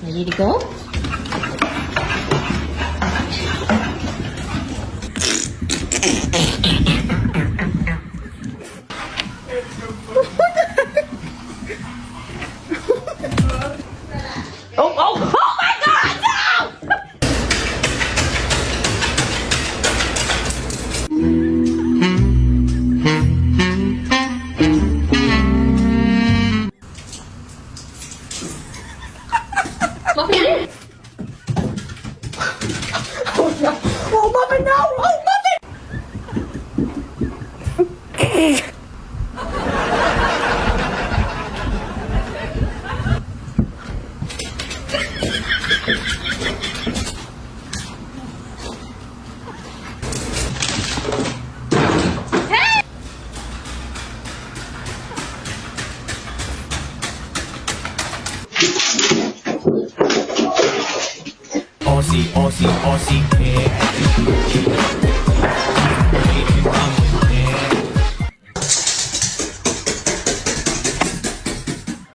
Ready to go? Oh my God! No! Muffin! Oh, Muffin, no! Oh, Muffin! Aussie, Aussie, Aussie, yeah.